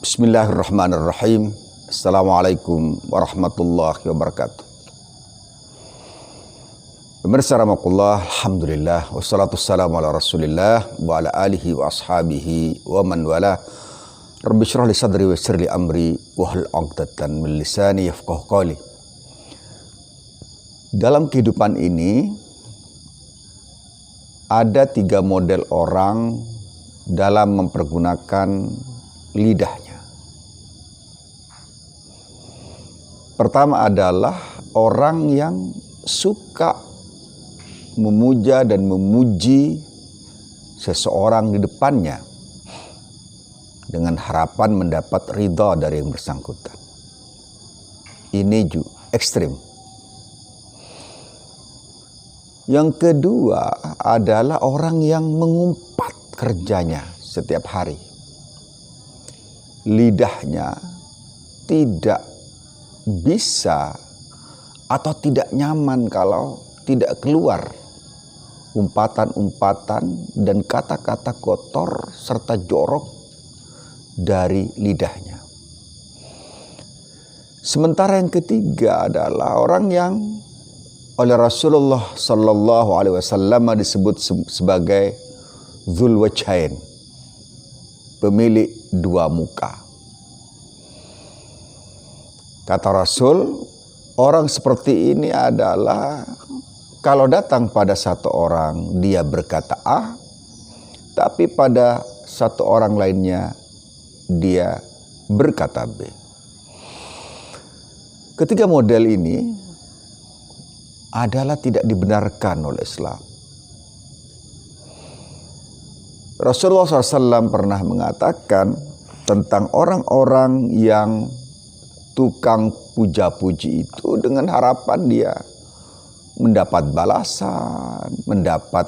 Bismillahirrahmanirrahim. Assalamualaikum warahmatullahi wabarakatuh. Pemirsa rahmatullah, alhamdulillah, wassalatu wassalamu ala rasulillah wa ala alihi wa ashabihi wa man wala. Rabbi syrah li sadri wa yassir li amri wahlul 'uqdatan min lisani yafqahu qawli. Dalam kehidupan ini ada 3 model orang dalam mempergunakan lidahnya. Pertama adalah orang yang suka memuja dan memuji seseorang di depannya dengan harapan mendapat ridha dari yang bersangkutan. Ini juga ekstrim. Yang kedua adalah orang yang mengumpat kerjanya setiap hari. Lidahnya tidak bisa atau tidak nyaman kalau tidak keluar umpatan-umpatan dan kata-kata kotor serta jorok dari lidahnya. Sementara yang ketiga adalah orang yang oleh Rasulullah Sallallahu Alaihi Wasallam disebut sebagai Dzul Wajhain, pemilik 2 muka. Kata Rasul, orang seperti ini adalah kalau datang pada satu orang dia berkata A, tapi pada satu orang lainnya dia berkata B. Ketiga model ini adalah tidak dibenarkan oleh Islam. Rasulullah SAW pernah mengatakan tentang orang-orang yang tukang puja-puji itu dengan harapan dia mendapat balasan, mendapat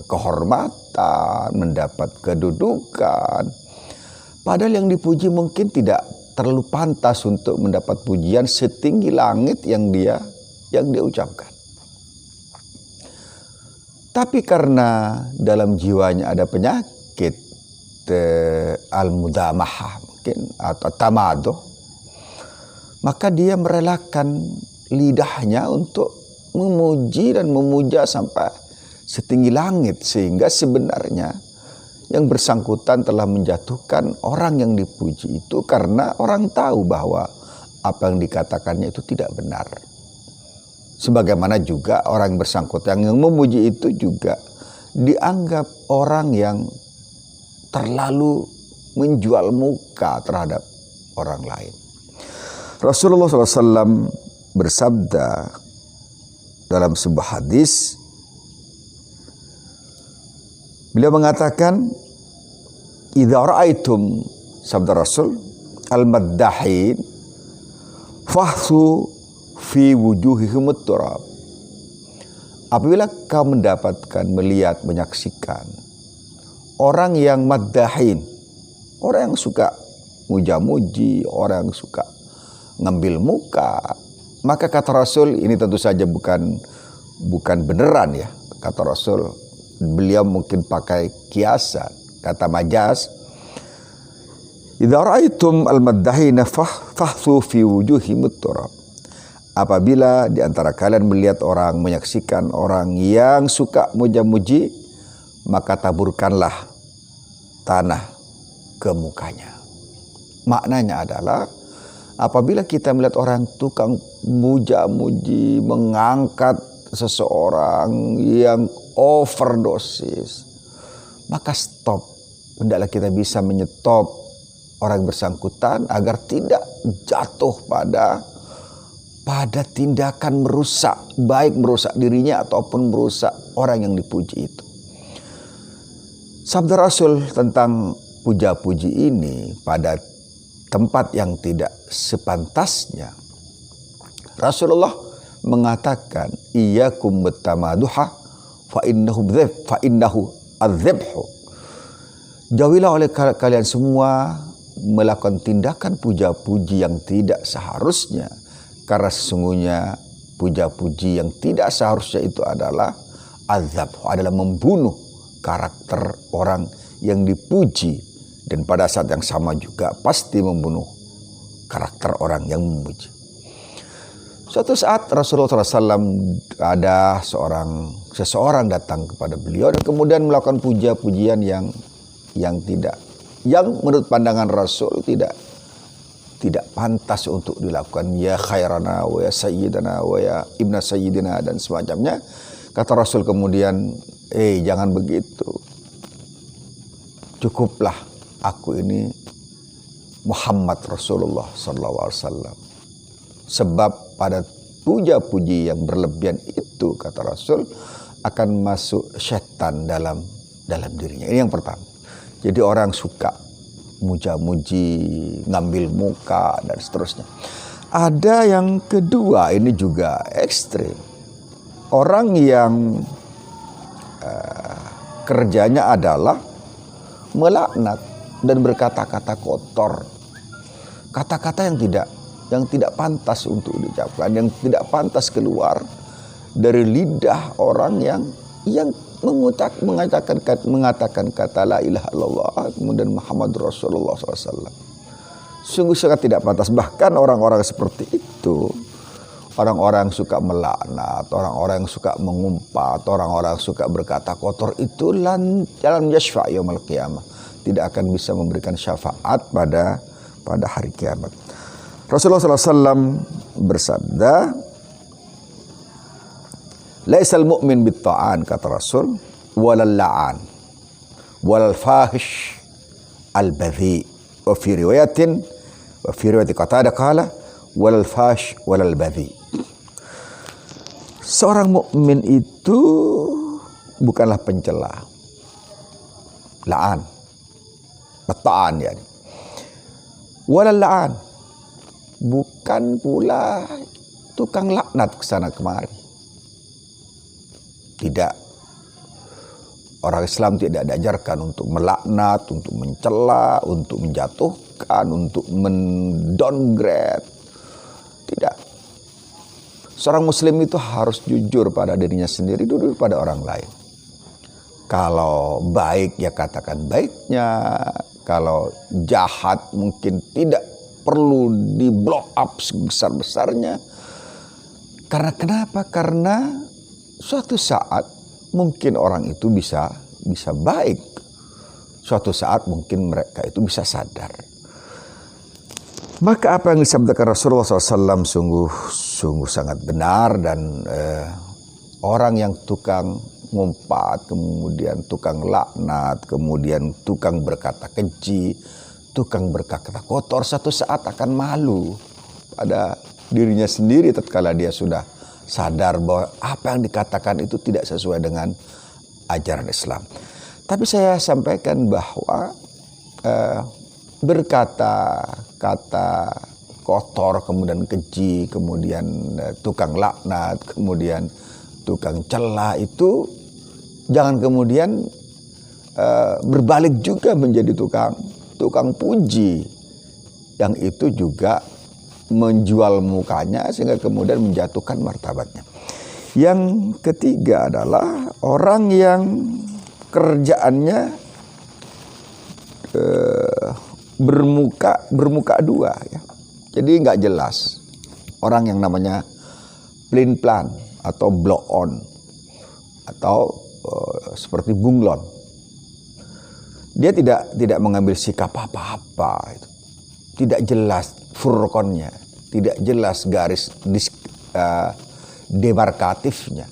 kehormatan, mendapat kedudukan. Padahal yang dipuji mungkin tidak terlalu pantas untuk mendapat pujian setinggi langit yang dia ucapkan. Tapi karena dalam jiwanya ada penyakit al-mudamahah mungkin atau tamaduh, maka dia merelakan lidahnya untuk memuji dan memuja sampai setinggi langit, sehingga sebenarnya yang bersangkutan telah menjatuhkan orang yang dipuji itu karena orang tahu bahwa apa yang dikatakannya itu tidak benar. Sebagaimana juga orang yang bersangkutan yang memuji itu juga dianggap orang yang terlalu menjual muka terhadap orang lain. Rasulullah SAW bersabda dalam sebuah hadis, beliau mengatakan, "Idza ra'aitum," sabda Rasul, "al-maddahin fahsu fi wujuhihim at-turab." Apabila kau mendapatkan, melihat, menyaksikan orang yang maddahin, orang yang suka muja-muji, orang yang suka ngambil muka, maka kata Rasul, ini tentu saja bukan beneran ya. Kata Rasul, beliau mungkin pakai kiasan, kata majaz. Idza ra'aitum al-maddahina fahthu fi wujuhihim at-turab. Apabila di antara kalian melihat orang, menyaksikan orang yang suka muja-muji, maka taburkanlah tanah ke mukanya. Maknanya adalah apabila kita melihat orang tukang muja-muji, mengangkat seseorang yang overdosis, maka stop. Hendaklah kita bisa menyetop orang bersangkutan agar tidak jatuh pada tindakan merusak, baik merusak dirinya ataupun merusak orang yang dipuji itu. Sabda Rasul tentang puja-puji ini pada tempat yang tidak sepantasnya, Rasulullah mengatakan, "Iyyakum bittamaduha fa innahu adzabhu." Jauhilah oleh kalian semua melakukan tindakan puja-puji yang tidak seharusnya, karena sesungguhnya puja-puji yang tidak seharusnya itu adalah azab, adalah membunuh karakter orang yang dipuji Dan pada saat yang sama juga pasti membunuh karakter orang yang memuji. Suatu saat Rasulullah SAW ada seseorang datang kepada beliau dan kemudian melakukan puja-pujian yang menurut pandangan Rasul tidak pantas untuk dilakukan. Ya khairana wa ya sayyidana wa ya ibna sayyidina dan semacamnya. Kata Rasul kemudian, jangan begitu. Cukuplah aku ini Muhammad Rasulullah SAW. Sebab pada puja-puji yang berlebihan itu, kata Rasul, akan masuk setan dalam dirinya. Ini yang pertama. Jadi orang suka muja-muji, ngambil muka dan seterusnya. Ada yang kedua, ini juga ekstrim. Orang yang kerjanya adalah melaknat dan berkata-kata kotor. Kata-kata yang tidak pantas untuk diucapkan, yang tidak pantas keluar dari lidah orang yang mengatakan kata la ilaha illallah kemudian Muhammad Rasulullah SAW. Sungguh sangat tidak pantas. Bahkan orang-orang seperti itu, orang-orang yang suka melaknat, orang-orang yang suka mengumpat, orang-orang yang suka berkata kotor itu dalam yashfa' yaumil qiyamah, tidak akan bisa memberikan syafaat pada hari kiamat. Rasulullah SAW bersabda, laisal mu'min bit-ta'an, kata Rasul, walal la'an, walal fahish al-badhi. Wa fi riwayati Qatadah qala walal fahish walal badhi. Seorang mukmin itu bukanlah pencela, la'an, bit-ta'an yani. Walal la'an, bukan pula tukang laknat ke sana kemari. Tidak. Orang Islam tidak diajarkan untuk melaknat, untuk mencela, untuk menjatuhkan, untuk mendowngrade. Tidak. Seorang muslim itu harus jujur pada dirinya sendiri, jujur pada orang lain. Kalau baik ya katakan baiknya. Kalau jahat mungkin tidak perlu di blow up sebesar-besarnya. Karena kenapa? Karena suatu saat mungkin orang itu bisa baik. Suatu saat mungkin mereka itu bisa sadar. Maka apa yang disabdakan Rasulullah SAW sungguh sangat benar. Dan orang yang tukang ngumpat, kemudian tukang laknat, kemudian tukang berkata keji, tukang berkata kotor, satu saat akan malu pada dirinya sendiri tatkala dia sudah sadar bahwa apa yang dikatakan itu tidak sesuai dengan ajaran Islam. Tapi saya sampaikan bahwa berkata-kata kotor, kemudian keji, kemudian tukang laknat, kemudian tukang cela itu jangan kemudian berbalik juga menjadi tukang puji, yang itu juga menjual mukanya sehingga kemudian menjatuhkan martabatnya. Yang ketiga adalah orang yang kerjaannya bermuka dua, ya. Jadi nggak jelas. Orang yang namanya plain plan atau blow on atau seperti bunglon. Dia tidak mengambil sikap apa-apa itu. Tidak jelas furqonnya, tidak jelas garis demarkatifnya.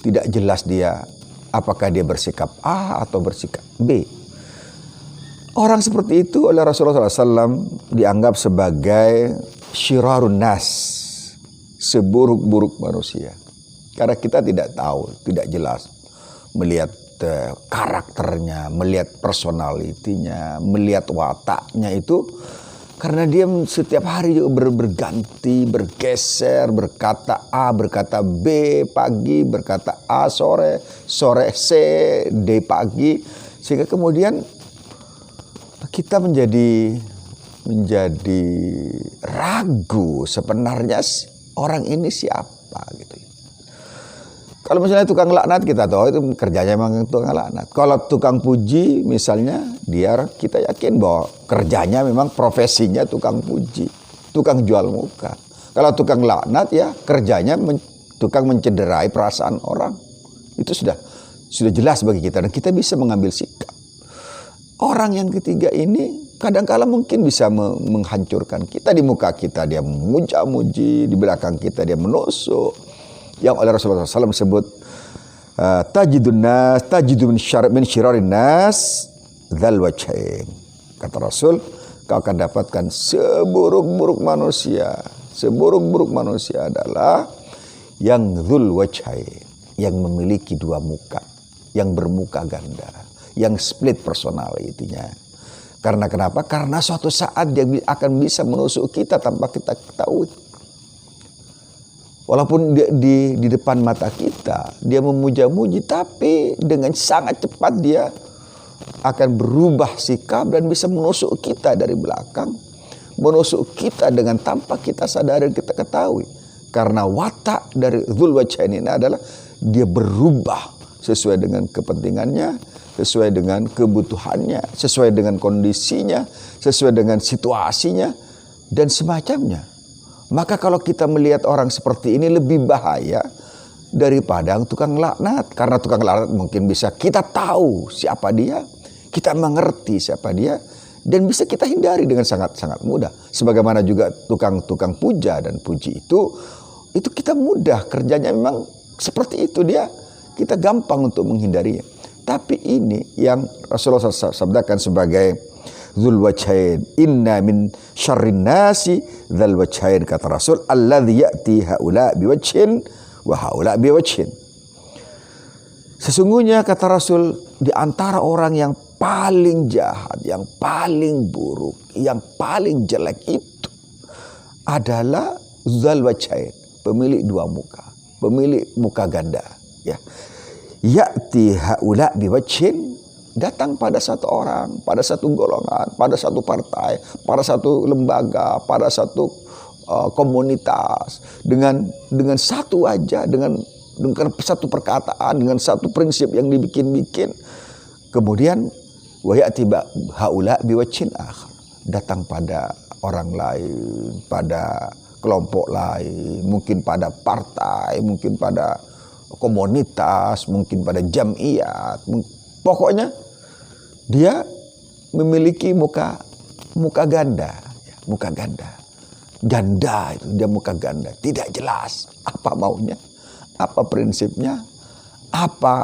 Tidak jelas dia apakah dia bersikap A atau bersikap B. Orang seperti itu oleh Rasulullah SAW dianggap sebagai syirarun nas, seburuk-buruk manusia. Karena kita tidak tahu, tidak jelas melihat karakternya, melihat personalitinya, melihat wataknya itu, karena dia setiap hari juga berganti, bergeser, berkata A, berkata B pagi, berkata A sore C, D pagi, sehingga kemudian kita menjadi ragu sebenarnya orang ini siapa gitu. Kalau misalnya tukang laknat, kita tahu itu kerjanya memang tukang laknat. Kalau tukang puji misalnya, kita yakin bahwa kerjanya memang profesinya tukang puji, tukang jual muka. Kalau tukang laknat ya kerjanya tukang mencederai perasaan orang. Itu sudah jelas bagi kita dan kita bisa mengambil sikap. Orang yang ketiga ini kadang-kala mungkin bisa menghancurkan kita. Di muka kita dia memuja-muji, di belakang kita dia menusuk. Yang oleh Rasulullah SAW sebut tajidu min syirarin nas dzal wajhain. Kata Rasul, kau akan dapatkan seburuk-buruk manusia adalah yang dzul wajhain, yang memiliki dua muka, yang bermuka ganda, yang split personality-nya. Karena kenapa? Karena suatu saat dia akan bisa menusuk kita tanpa kita ketahui. Walaupun di depan mata kita dia memuja-muji, tapi dengan sangat cepat dia akan berubah sikap dan bisa menusuk kita dari belakang, menusuk kita dengan tanpa kita sadari dan kita ketahui. Karena watak dari dzul wajhain ini adalah dia berubah sesuai dengan kepentingannya, sesuai dengan kebutuhannya, sesuai dengan kondisinya, sesuai dengan situasinya dan semacamnya. Maka kalau kita melihat orang seperti ini lebih bahaya daripada tukang laknat. Karena tukang laknat mungkin bisa kita tahu siapa dia, kita mengerti siapa dia, dan bisa kita hindari dengan sangat-sangat mudah. Sebagaimana juga tukang puja dan puji itu kita mudah, kerjanya memang seperti itu dia, kita gampang untuk menghindarinya. Tapi ini yang Rasulullah sabdakan sebagai dzul wajhain, inna min syarrin nasi dzal wajhain, kata Rasul, alladzi ya'ti haula biwajhin wa haula biwajhin. Sesungguhnya kata Rasul, di antara orang yang paling jahat, yang paling buruk, yang paling jelek itu adalah dzal wajhain, pemilik dua muka, pemilik muka ganda, ya. Ya'ti haula biwajhin, datang pada satu orang, pada satu golongan, pada satu partai, pada satu lembaga, pada satu komunitas dengan satu wajah, dengan satu perkataan, dengan satu prinsip yang dibikin-bikin. Kemudian wa ya'ti haula biwajhin akhar, datang pada orang lain, pada kelompok lain, mungkin pada partai, mungkin pada komunitas, mungkin pada jamiyat, pokoknya dia memiliki muka ganda, muka ganda, itu dia muka ganda, tidak jelas apa maunya, apa prinsipnya, apa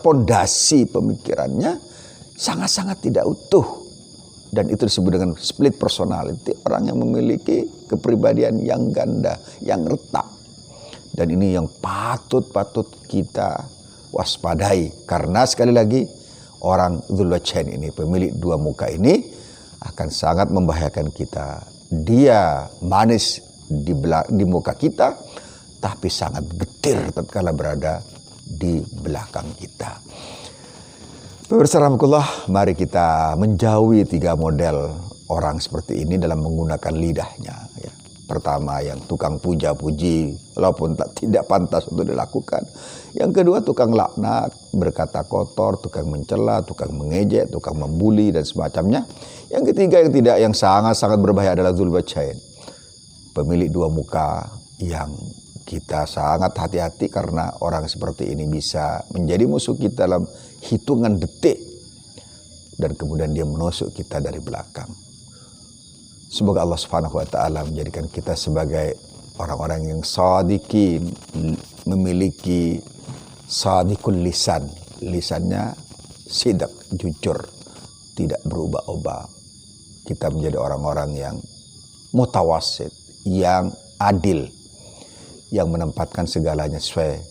pondasi pemikirannya, sangat-sangat tidak utuh. Dan itu disebut dengan split personality, orang yang memiliki kepribadian yang ganda, yang retak. Dan ini yang patut kita waspadai, karena sekali lagi orang dzul wajhain ini, pemilik dua muka ini akan sangat membahayakan kita. Dia manis di muka kita, tapi sangat getir tatkala berada di belakang kita. Pemirsa rahmatullah, mari kita menjauhi tiga model orang seperti ini dalam menggunakan lidahnya, ya. Pertama, yang tukang puja-puji walaupun tidak pantas untuk dilakukan. Yang kedua, tukang laknat, berkata kotor, tukang mencela, tukang mengejek, tukang membuli dan semacamnya. Yang ketiga, yang sangat-sangat berbahaya adalah dzul wajhain, pemilik dua muka, yang kita sangat hati-hati karena orang seperti ini bisa menjadi musuh kita dalam hitungan detik dan kemudian dia menusuk kita dari belakang. Semoga Allah Subhanahu wa taala menjadikan kita sebagai orang-orang yang shadiqin, memiliki shadiqul lisan, lisannya sidq, jujur, tidak berubah-ubah. Kita menjadi orang-orang yang mutawassit, yang adil, yang menempatkan segalanya sesuai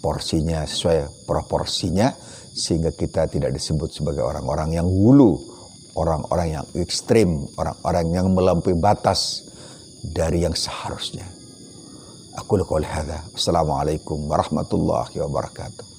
porsinya, sesuai proporsinya, sehingga kita tidak disebut sebagai orang-orang yang hulu, orang-orang yang ekstrim, orang-orang yang melampaui batas dari yang seharusnya. Aku qouli hadza. Wassalamualaikum warahmatullahi wabarakatuh.